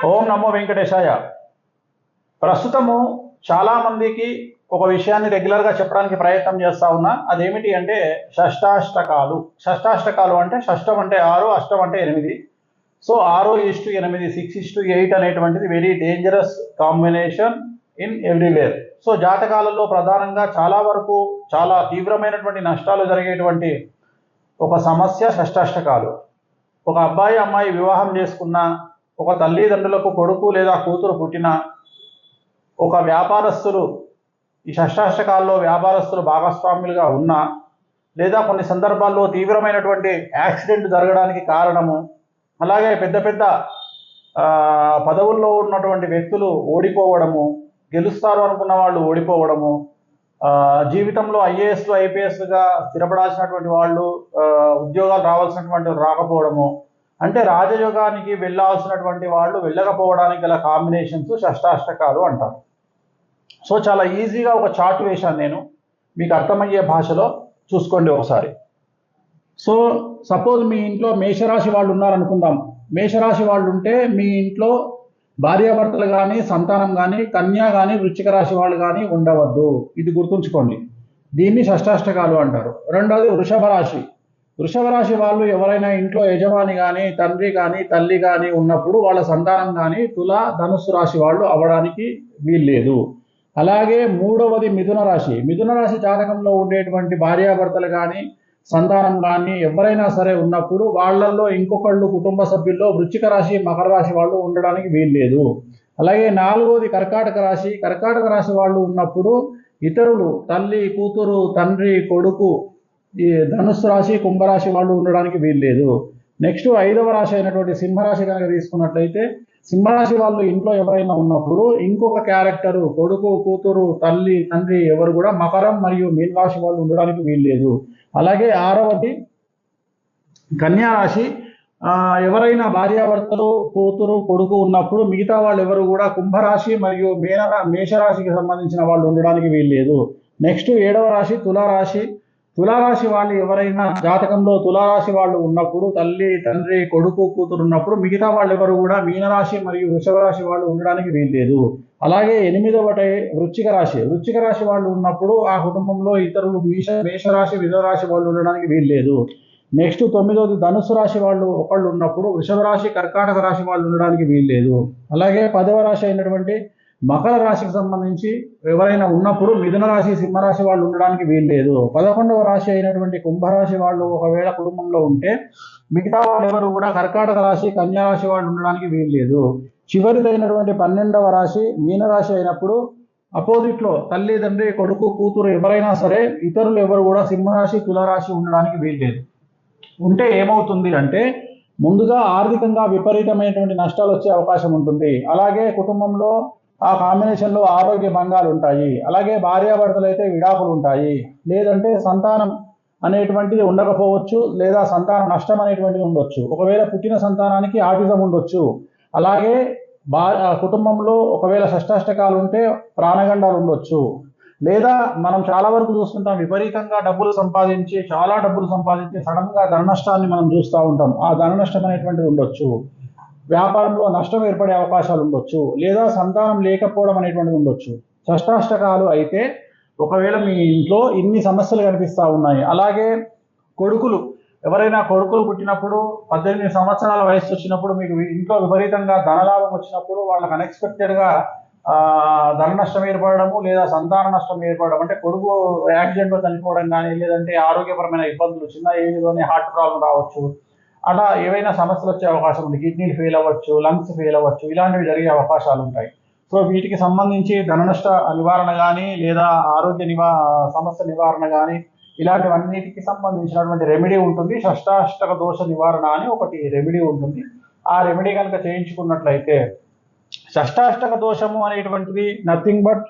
ఓం నమో వెంకటేశాయ. ప్రస్తుతము చాలా మందికి ఒక విషయాన్ని రెగ్యులర్గా చెప్పడానికి ప్రయత్నం చేస్తా ఉన్నా. అదేమిటి అంటే షష్టాష్టకాలు. షష్టాష్టకాలు అంటే షష్టం అంటే 6, అష్టం అంటే 8. సో 6:8, 6:8 అనేటువంటిది very dangerous combination in everywhere. So జాతకాలలో ప్రధానంగా చాలా వరకు చాలా తీవ్రమైనటువంటి నష్టాలు జరిగేటువంటి ఒక సమస్య షష్టాష్టకాలు. ఒక అబ్బాయి అమ్మాయి వివాహం చేసుకున్న, ఒక తల్లిదండ్రులకు కొడుకు లేదా కూతురు పుట్టిన, ఒక వ్యాపారస్తులు ఈ షష్టాష్టకాల్లో వ్యాపారస్తులు భాగస్వాములుగా ఉన్నా, లేదా కొన్ని సందర్భాల్లో తీవ్రమైనటువంటి యాక్సిడెంట్ జరగడానికి కారణము, అలాగే పెద్ద పెద్ద పదవుల్లో ఉన్నటువంటి వ్యక్తులు ఓడిపోవడము, గెలుస్తారు అనుకున్న వాళ్ళు ఓడిపోవడము, జీవితంలో ఐఏఎస్లు ఐపీఎస్లుగా స్థిరపడాల్సినటువంటి వాళ్ళు ఉద్యోగాలు రావాల్సినటువంటి రాకపోవడము, అంటే రాజయోగానికి వెళ్ళాల్సినటువంటి వాళ్ళు వెళ్ళకపోవడానికి గల కాంబినేషన్స్ షష్టాష్టకాలు అంటారు. సో చాలా ఈజీగా ఒక చార్ట్ వేశాను నేను, మీకు అర్థమయ్యే భాషలో చూసుకోండి ఒకసారి. సో సపోజ్ మీ ఇంట్లో మేషరాశి వాళ్ళు ఉన్నారనుకుందాం. మేషరాశి వాళ్ళు ఉంటే మీ ఇంట్లో భార్యాభర్తలు కానీ, సంతానం కానీ, కన్యా కానీ, వృశ్చిక రాశి వాళ్ళు కానీ ఉండవద్దు. ఇది గుర్తుంచుకోండి. దీన్ని షష్టాష్టకాలు అంటారు. రెండోది వృషభ రాశి. వృషభ రాశి వాళ్ళు ఎవరైనా ఇంట్లో యజమాని కానీ, తండ్రి కానీ, తల్లి కానీ ఉన్నప్పుడు వాళ్ళ సంతానం కానీ తుల, ధనుస్సు రాశి వాళ్ళు అవ్వడానికి వీల్లేదు. అలాగే మూడవది మిథున రాశి. మిథున రాశి జాతకంలో ఉండేటువంటి భార్యాభర్తలు కానీ, సంతానం కానీ ఎవరైనా సరే ఉన్నప్పుడు వాళ్ళల్లో ఇంకొకళ్ళు కుటుంబ సభ్యుల్లో వృశ్చిక రాశి, మకర రాశి వాళ్ళు ఉండడానికి వీల్లేదు. అలాగే నాలుగోది కర్కాటక రాశి. కర్కాటక రాశి వాళ్ళు ఉన్నప్పుడు ఇతరులు తల్లి, కూతురు, తండ్రి, కొడుకు, ఈ ధనుస్సు రాశి, కుంభరాశి వాళ్ళు ఉండడానికి వీల్లేదు. నెక్స్ట్ ఐదవ రాశి అయినటువంటి సింహరాశి కనుక తీసుకున్నట్లయితే, సింహరాశి వాళ్ళు ఇంట్లో ఎవరైనా ఉన్నప్పుడు ఇంకొక క్యారెక్టరు కొడుకు, కూతురు, తల్లి, తండ్రి ఎవరు కూడా మకరం మరియు మీనరాశి వాళ్ళు ఉండడానికి వీల్లేదు. అలాగే ఆరవది కన్యా రాశి. ఎవరైనా భార్యాభర్తలు, కూతురు, కొడుకు ఉన్నప్పుడు మిగతా వాళ్ళు ఎవరు కూడా కుంభరాశి మరియు మేషరాశికి సంబంధించిన వాళ్ళు ఉండడానికి వీల్లేదు. నెక్స్ట్ ఏడవ రాశి తులారాశి. తులారాశి వాళ్ళు ఎవరైనా జాతకంలో తులారాశి వాళ్ళు ఉన్నప్పుడు తల్లి, తండ్రి, కొడుకు, కూతురు ఉన్నప్పుడు మిగతా వాళ్ళు ఎవరు కూడా మీనరాశి మరియు వృషభ రాశి వాళ్ళు ఉండడానికి వీల్లేదు. అలాగే ఎనిమిదవటి వృశ్చిక రాశి. వృశ్చిక రాశి వాళ్ళు ఉన్నప్పుడు ఆ కుటుంబంలో ఇతరులు మేషరాశి, మిథునరాశి వాళ్ళు ఉండడానికి వీల్లేదు. నెక్స్ట్ తొమ్మిదవది ధనుసు రాశి వాళ్ళు ఒకళ్ళు ఉన్నప్పుడు వృషభ రాశి, కర్కాటక రాశి వాళ్ళు ఉండడానికి వీల్లేదు. అలాగే 10వ రాశి అయినటువంటి మకర రాశికి సంబంధించి ఎవరైనా ఉన్నప్పుడు మిథున రాశి, సింహరాశి వాళ్ళు ఉండడానికి వీల్లేదు. 11వ రాశి అయినటువంటి కుంభరాశి వాళ్ళు ఒకవేళ కుటుంబంలో ఉంటే మిగతా వాళ్ళు ఎవరు కూడా కర్కాటక రాశి, కన్యా రాశి వాళ్ళు ఉండడానికి వీల్లేదు. చివరిదైనటువంటి 12వ రాశి మీనరాశి అయినప్పుడు అపోజిట్లో తల్లి, తండ్రి, కొడుకు, కూతురు ఎవరైనా సరే ఇతరులు ఎవరు కూడా సింహరాశి, తులారాశి ఉండడానికి వీల్లేదు. ఉంటే ఏమవుతుంది అంటే ముందుగా ఆర్థికంగా విపరీతమైనటువంటి నష్టాలు వచ్చే అవకాశం ఉంటుంది. అలాగే కుటుంబంలో ఆ కాంబినేషన్లో ఆరోగ్య భంగాలు ఉంటాయి. అలాగే భార్యాభర్తలు అయితే విడాకులు ఉంటాయి. లేదంటే సంతానం అనేటువంటిది ఉండకపోవచ్చు, లేదా సంతాన నష్టం అనేటువంటిది ఉండొచ్చు. ఒకవేళ పుట్టిన సంతానానికి ఆటిజం ఉండొచ్చు. అలాగే కుటుంబంలో ఒకవేళ షష్టాష్టకాలు ఉంటే ప్రాణగండాలు ఉండొచ్చు. లేదా మనం చాలా వరకు చూస్తుంటాం, విపరీతంగా చాలా డబ్బులు సంపాదించి సడన్గా ధన నష్టాన్ని మనం చూస్తూ ఉంటాం. ఆ ధన నష్టం అనేటువంటిది ఉండొచ్చు. వ్యాపారంలో నష్టం ఏర్పడే అవకాశాలు ఉండొచ్చు. లేదా సంతానం లేకపోవడం అనేటువంటిది ఉండొచ్చు. షష్టాష్టకాలు అయితే ఒకవేళ మీ ఇంట్లో ఇన్ని సమస్యలు కనిపిస్తూ ఉన్నాయి. అలాగే ఎవరైనా కొడుకులు పుట్టినప్పుడు 18 సంవత్సరాల వయసు వచ్చినప్పుడు మీకు ఇంట్లో విపరీతంగా ధనలాభం వచ్చినప్పుడు వాళ్ళకి అన్ఎక్స్పెక్టెడ్గా ధన నష్టం ఏర్పడము, లేదా సంతాన నష్టం ఏర్పడడం, అంటే కొడుకు యాక్సిడెంట్లో చనిపోవడం కానీ, లేదంటే ఆరోగ్యపరమైన ఇబ్బందులు, చిన్న ఏజ్లోనే హార్ట్ ప్రాబ్లం రావచ్చు, అలా ఏవైనా సమస్యలు వచ్చే అవకాశం ఉంది. కిడ్నీలు ఫెయిల్ అవ్వచ్చు, లంగ్స్ ఫెయిల్ అవ్వచ్చు, ఇలాంటివి జరిగే అవకాశాలు ఉంటాయి. సో వీటికి సంబంధించి ధన నష్ట నివారణ కానీ, లేదా ఆరోగ్య సమస్య నివారణ కానీ, ఇలాంటివన్నిటికి సంబంధించినటువంటి రెమెడీ ఉంటుంది. షష్టాష్టక దోష నివారణ అని ఒకటి రెమెడీ ఉంటుంది. ఆ రెమెడీ కనుక చేయించుకున్నట్లయితే షష్టాష్టక దోషము అనేటువంటిది నథింగ్ బట్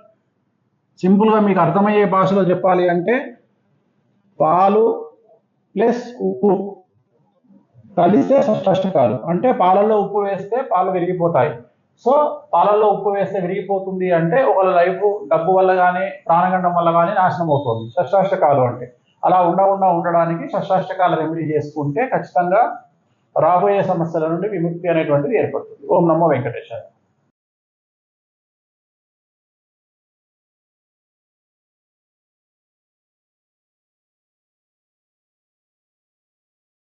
సింపుల్గా మీకు అర్థమయ్యే భాషలో చెప్పాలి అంటే పాలు ప్లస్ ఉప్పు కలిస్తే షష్టాష్టకాలు. అంటే పాలల్లో ఉప్పు వేస్తే పాలు విరిగిపోతాయి. సో పాలల్లో ఉప్పు వేస్తే విరిగిపోతుంది అంటే ఒకళ్ళ లైఫ్ డబ్బు వల్ల కానీ, ప్రాణగండం వల్ల కానీ నాశనం అవుతుంది షష్టాష్టకాలు అంటే. అలా ఉండడానికి షష్టాష్టకాల రెమెడీ చేసుకుంటే ఖచ్చితంగా రాబోయే సమస్యల నుండి విముక్తి అనేటువంటిది ఏర్పడుతుంది. ఓం నమో వెంకటేశాయ.